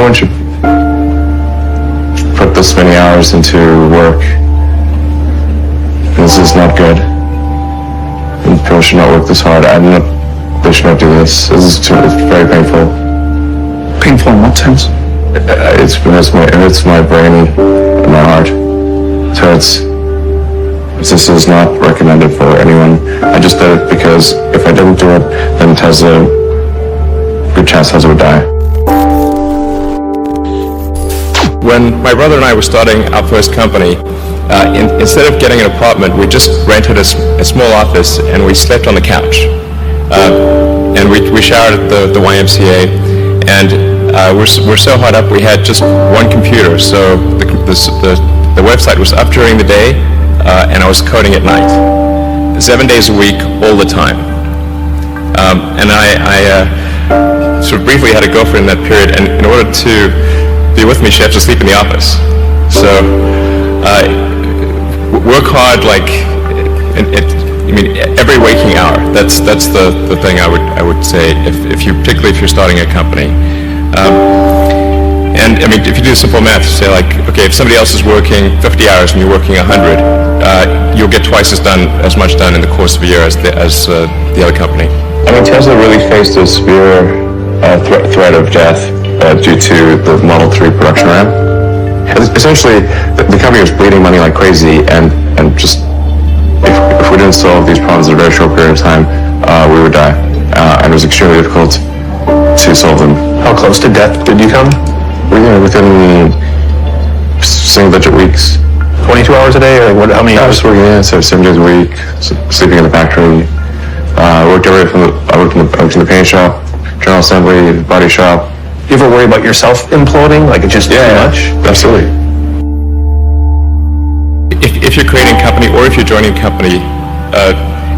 one should put this many hours into work. This is not good. And people should not work this hard. They should not do this. It's very painful. Painful in what sense? It hurts my brain and my heart. It hurts. This is not recommended for anyone. I just did it because if I didn't do it, then Tesla, good chance Tesla would die. When my brother and I were starting our first company, instead of getting an apartment, we just rented a small office and we slept on the couch. And we showered at the YMCA, and we're so hot up we had just one computer, so the website was up during the day, and I was coding at night, 7 days a week, all the time. And I sort of briefly had a girlfriend in that period, and in order to be with me, she had to sleep in the office. So work hard, like every waking hour. That's the thing I would say, particularly if you're starting a company. And I mean, if you do simple math, you say like, okay, if somebody else is working 50 hours and you're working 100, you'll get twice as much done in the course of a year as the other company. I mean, Tesla really faced a severe threat of death due to the Model 3 production ramp. Essentially, the company was bleeding money like crazy, and just if we didn't solve these problems in a very short period of time, we would die. And it was extremely difficult to solve them. How close to death did you come? Within single-digit weeks. 22 hours a day, or what? How many hours? I was working 7 days a week, sleeping in the factory. I worked in the paint shop, general assembly, body shop. Do you ever worry about yourself imploding, like it's just too much? Absolutely. If you're creating a company or if you're joining a company,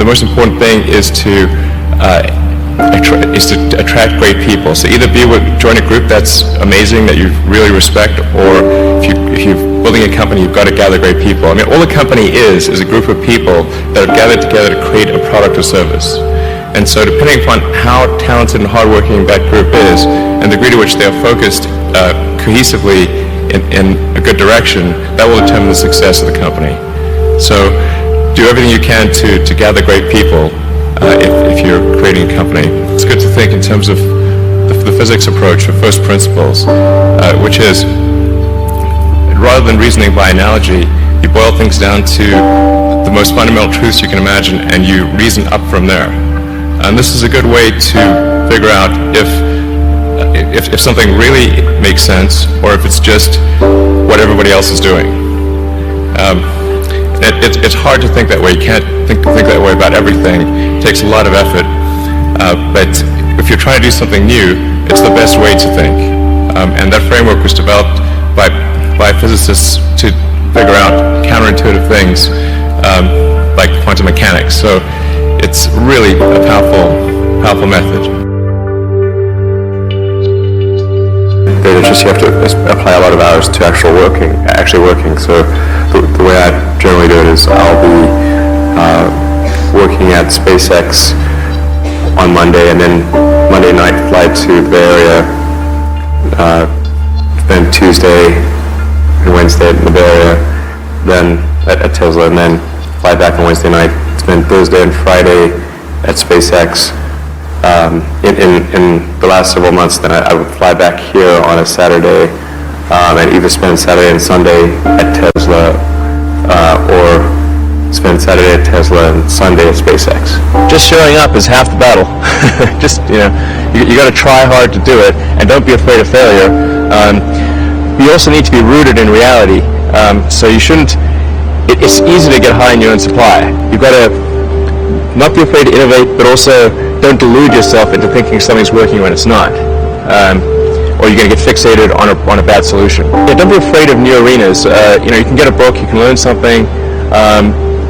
the most important thing is to attract great people. So either join a group that's amazing, that you really respect, or if you're building a company, you've got to gather great people. I mean, all a company is a group of people that have gathered together to create a product or service. And so depending upon how talented and hardworking that group is, and the degree to which they are focused cohesively in a good direction, that will determine the success of the company. So do everything you can to gather great people if you're creating a company. It's good to think in terms of the physics approach or first principles, which is, rather than reasoning by analogy, you boil things down to the most fundamental truths you can imagine, and you reason up from there. And this is a good way to figure out if something really makes sense, or if it's just what everybody else is doing. It's hard to think that way. You can't think that way about everything. It takes a lot of effort. But if you're trying to do something new, it's the best way to think. And that framework was developed by physicists to figure out counterintuitive things like quantum mechanics. So it's really a powerful method. You have to apply a lot of hours to actually working. So the way I generally do it is I'll be working at SpaceX on Monday, and then Monday night fly to the Bay Area, then Tuesday and Wednesday in the Bay Area, then at Tesla, and then fly back on Wednesday night, spend Thursday and Friday at SpaceX. In the last several months, then I would fly back here on a Saturday and either spend Saturday and Sunday at Tesla or spend Saturday at Tesla and Sunday at SpaceX. Just showing up is half the battle. Just, you got to try hard to do it, and don't be afraid of failure. You also need to be rooted in reality. So you shouldn't, it's easy to get high in your own supply. You've got to not be afraid to innovate, but also don't delude yourself into thinking something's working when it's not. Or you're going to get fixated on a bad solution. Yeah, don't be afraid of new arenas. You can get a book, you can learn something,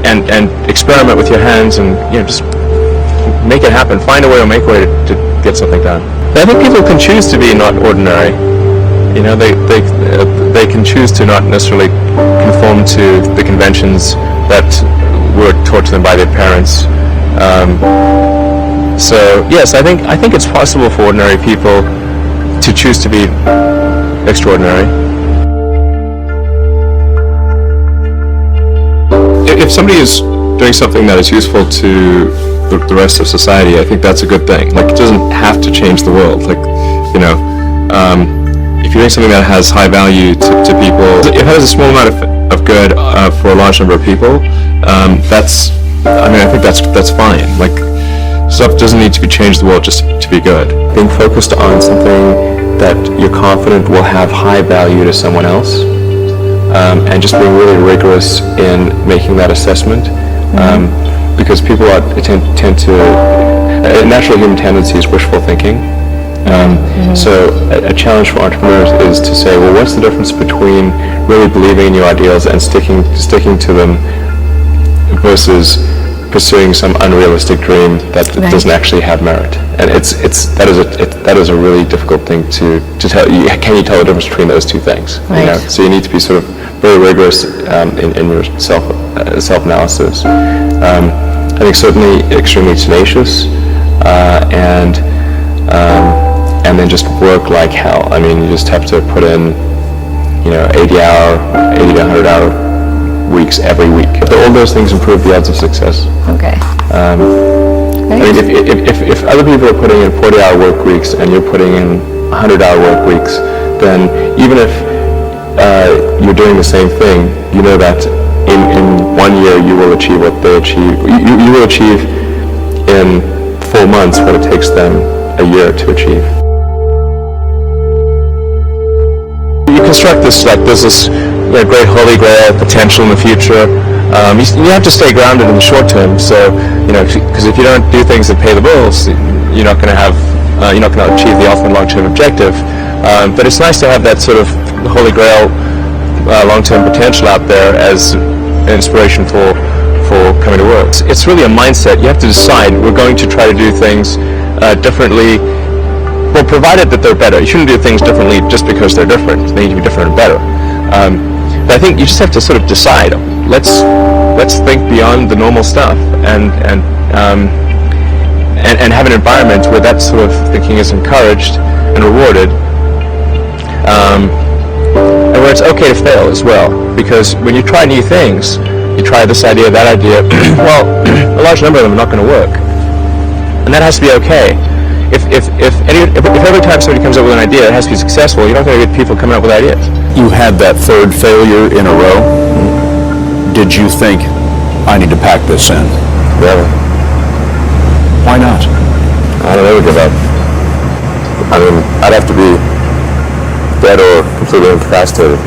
and experiment with your hands, and just make it happen. Find a way or make a way to get something done. But I think people can choose to be not ordinary. They can choose to not necessarily conform to the conventions that were taught to them by their parents. So yes, I think it's possible for ordinary people to choose to be extraordinary. If somebody is doing something that is useful to the rest of society, I think that's a good thing. Like, it doesn't have to change the world. Like, you know, if you're doing something that has high value to people, if it has a small amount of good for a large number of people, I think that's fine. Like, stuff doesn't need to be changed the world just to be good. Being focused on something that you're confident will have high value to someone else, and just being really rigorous in making that assessment, because people tend to, a natural human tendency is wishful thinking. So a challenge for entrepreneurs is to say, well, what's the difference between really believing in your ideals and sticking to them versus pursuing some unrealistic dream that doesn't actually have merit? And that is a really difficult thing to tell. Can you tell the difference between those two things? Right. You know? So you need to be sort of very rigorous in your self-analysis. I think certainly extremely tenacious, and then just work like hell. I mean, you just have to put in, 80 to 100 hour weeks every week. All those things improve the odds of success. Okay. I mean, if other people are putting in 40-hour work weeks and you're putting in 100-hour work weeks, then even if you're doing the same thing, you know that in 1 year you will achieve what they achieve. You will achieve in 4 months what it takes them a year to achieve. You construct this like there's this great holy grail potential in the future. You have to stay grounded in the short term. So because if you don't do things that pay the bills, you're not going to achieve the ultimate long-term objective. But it's nice to have that sort of holy grail long-term potential out there as an inspiration for coming to work. It's really a mindset. You have to decide, we're going to try to do things differently, well, provided that they're better. You shouldn't do things differently just because they're different. They need to be different and better. But I think you just have to sort of decide, let's think beyond the normal stuff and have an environment where that sort of thinking is encouraged and rewarded, and where it's okay to fail as well. Because when you try new things, you try this idea, that idea, well, a large number of them are not going to work. And that has to be okay. If every time somebody comes up with an idea it has to be successful, you're not going to get people coming up with ideas. You had that third failure in a row. Did you think, I need to pack this in? Really? Why not? I don't ever give up. I mean, I'd have to be dead or completely incapacitated